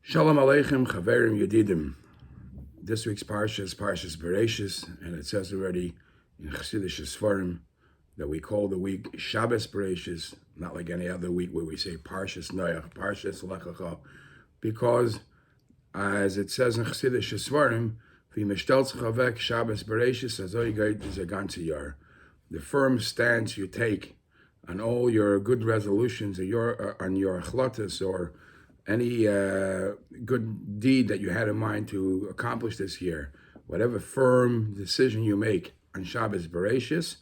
Shalom Aleichem, Chaverim Yedidim. This week's Parsha is Parshas Beraishis, and it says already in Chassidish Sfarim that we call the week Shabbos Beraishis, not like any other week where we say Parshas Noach, Parshas Lechacha, because as it says in Chassidish Sfarim, V'mishtelz chavek Shabbos Beraishis azoi geit is a ganze Yar. The firm stance you take on all your good resolutions, or on your achlatas, or any good deed that you had in mind to accomplish this year, whatever firm decision you make on Shabbos Beraishis,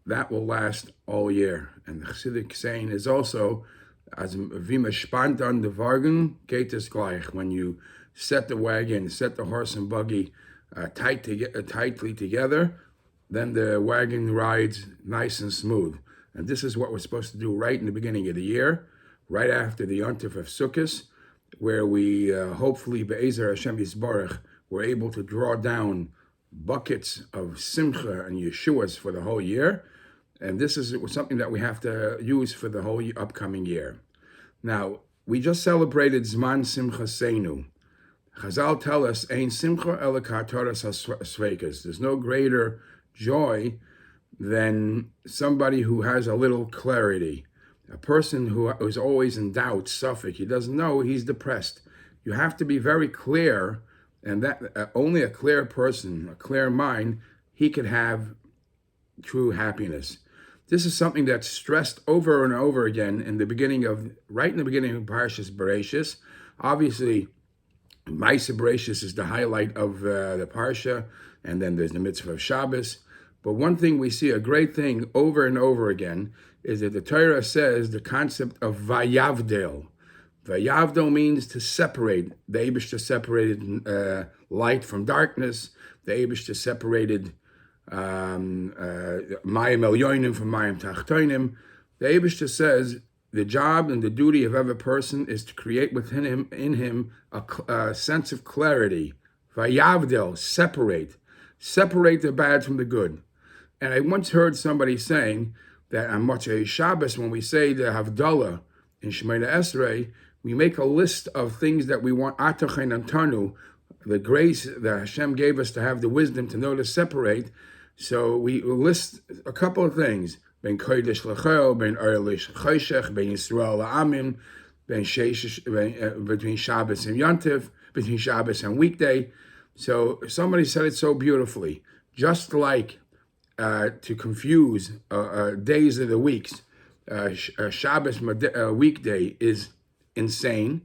that will last all year. And the Chassidic saying is also, as v'ma spant an the wagen geht es gleich. When you set the wagon, set the horse and buggy tightly together, then the wagon rides nice and smooth. And this is what we're supposed to do right in the beginning of the year, right after the Yontif of Sukkot, where we hopefully, Be'ezer Hashem Yisbarach, we're able to draw down buckets of Simcha and Yeshuas for the whole year. And this is something that we have to use for the whole upcoming year. Now, we just celebrated Zman Simcha Seinu. Chazal tell us, Ein Simcha Ela Ka'ataras HaSveikas. There's no greater joy than somebody who has a little clarity. A person who is always in doubt, suffix, he doesn't know, he's depressed. You have to be very clear, and that only a clear person, a clear mind, he could have true happiness. This is something that's stressed over and over again right in the beginning of Parshas Beraishis. Obviously, Ma'aseh Beraishis is the highlight of the Parsha, and then there's the mitzvah of Shabbos. But one thing we see, a great thing over and over again, is that the Torah says the concept of Vayavdel. Vayavdel means to separate. The Eibishter separated light from darkness. The Eibishter separated Mayim Elyonim from Mayim Tachtonim. The Eibishter says the job and the duty of every person is to create within him a sense of clarity. Vayavdel, separate the bad from the good. And I once heard somebody saying that on Motzei Shabbos, when we say the Havdalah in Shemoneh Esrei, we make a list of things that we want, Atachen Antanu, the grace that Hashem gave us to have the wisdom to know to separate. So we list a couple of things, Ben Kodesh Lechel, Ben Eilish Choshech, Ben Yisrael La'amim, between Shabbos and Yontif, between Shabbos and weekday. So somebody said it so beautifully, just like to confuse days of the weeks. Shabbos weekday is insane.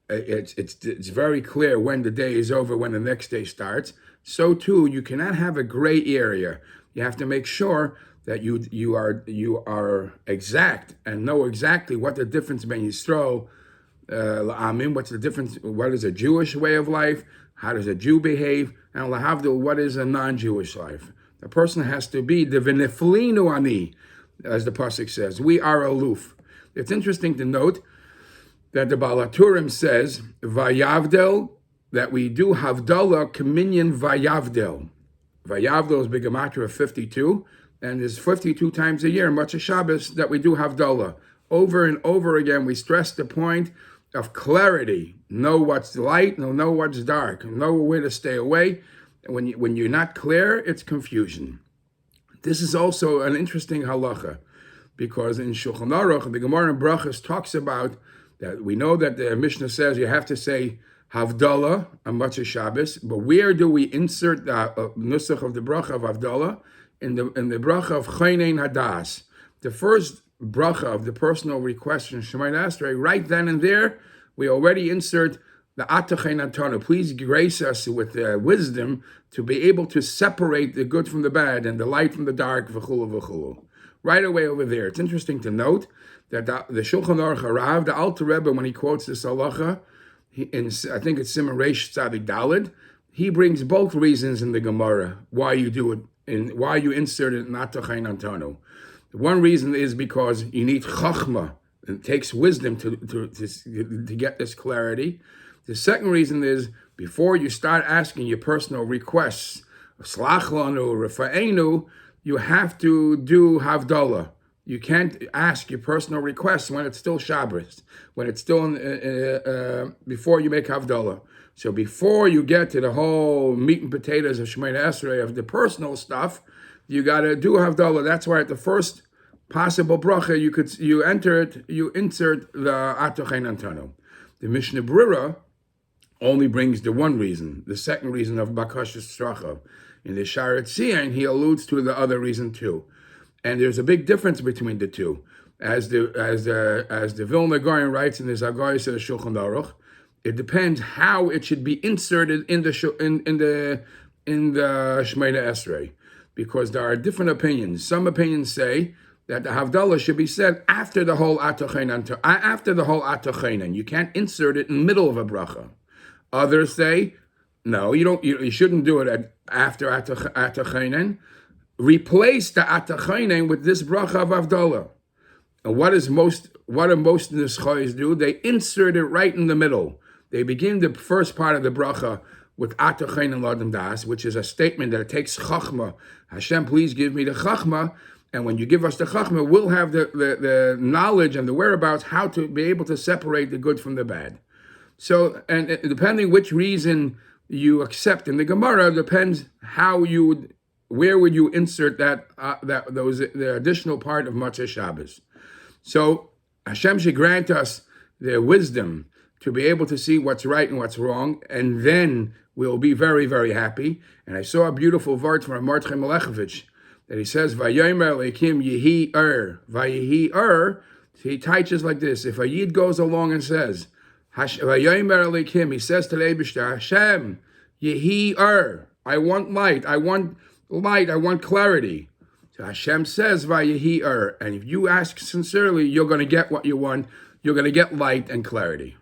It's very clear when the day is over, when the next day starts. So too, you cannot have a gray area. You have to make sure that you are exact and know exactly what the difference between Yisrael, what's the difference? What is a Jewish way of life? How does a Jew behave? And lahavdil, what is a non-Jewish life? A person has to be the v'neflinu ani, as the pasuk says. We are aloof. It's interesting to note that the Baal HaTurim says vayavdel, that we do havdalah communion vayavdel. Vayavdel is Begematria of 52, and there's 52 times a year, much of Shabbos, that we do havdalah. Over and over again, we stress the point of clarity. Know what's light, know what's dark, know where to stay away. When you're not clear, it's confusion. This is also an interesting halacha, because in Shulchan Aruch, the Gemara in Brachos talks about that. We know that the Mishnah says you have to say Havdalah on Motzei Shabbos, but where do we insert the nusach of the bracha of Havdalah? In the bracha of Chaynein Hadas, the first bracha of the personal request in Shemoneh Esrei. Right then and there, we already insert the Atachen Antanu. Please grace us with wisdom to be able to separate the good from the bad and the light from the dark, v'chulu v'chulu. Right away over there. It's interesting to note that the Shulchan Aruch Harav, the Alter Rebbe, when he quotes this halacha, I think it's Siman Reish Tzadik Daled, he brings both reasons in the Gemara why you do it, and why you insert it in Atachen Antanu. One reason is because you need chachma. It takes wisdom to get this clarity. The second reason is, before you start asking your personal requests, Slach lanu, Rafa'enu, you have to do Havdalah. You can't ask your personal requests when it's still Shabbos, when it's still before you make Havdalah. So before you get to the whole meat and potatoes of Shemoneh Esrei, of the personal stuff, you got to do Havdalah. That's why at the first possible bracha, you insert the Atochein Antano. The Mishnah Brura only brings the one reason, the second reason of Bakashas Stracha. In the Sharet Tzion, he alludes to the other reason too. And there's a big difference between the two. As the Vilna Gaon writes in his Agayos of the Shulchan Aruch, it depends how it should be inserted in the Shemoneh Esrei, because there are different opinions. Some opinions say that the Havdalah should be said after the whole Atochein. You can't insert it in the middle of a bracha. Others say, no, you shouldn't do it after Atochein. Replace the Atochein with this bracha of Havdalah. And what are most Nischayos do? They insert it right in the middle. They begin the first part of the bracha with Atochein and Ladam Das, which is a statement that it takes Chachma. Hashem, please give me the Chachma. And when you give us the Chachma, we'll have the knowledge and the whereabouts how to be able to separate the good from the bad. So, and depending which reason you accept in the Gemara, depends where would you insert the additional part of Motzei Shabbos. So Hashem should grant us the wisdom to be able to see what's right and what's wrong, and then we'll be very, very happy. And I saw a beautiful word from Mordechai Melechevich that he says, "Vayomer Elokim Yehi Vayehi he teaches like this: if a Yid goes along and says, Vayomer Elokim, he says to the Eibishter, Hashem, Yehi I want light, I want clarity. So Hashem says, Vayehi and if you ask sincerely, you're going to get what you want. You're going to get light and clarity.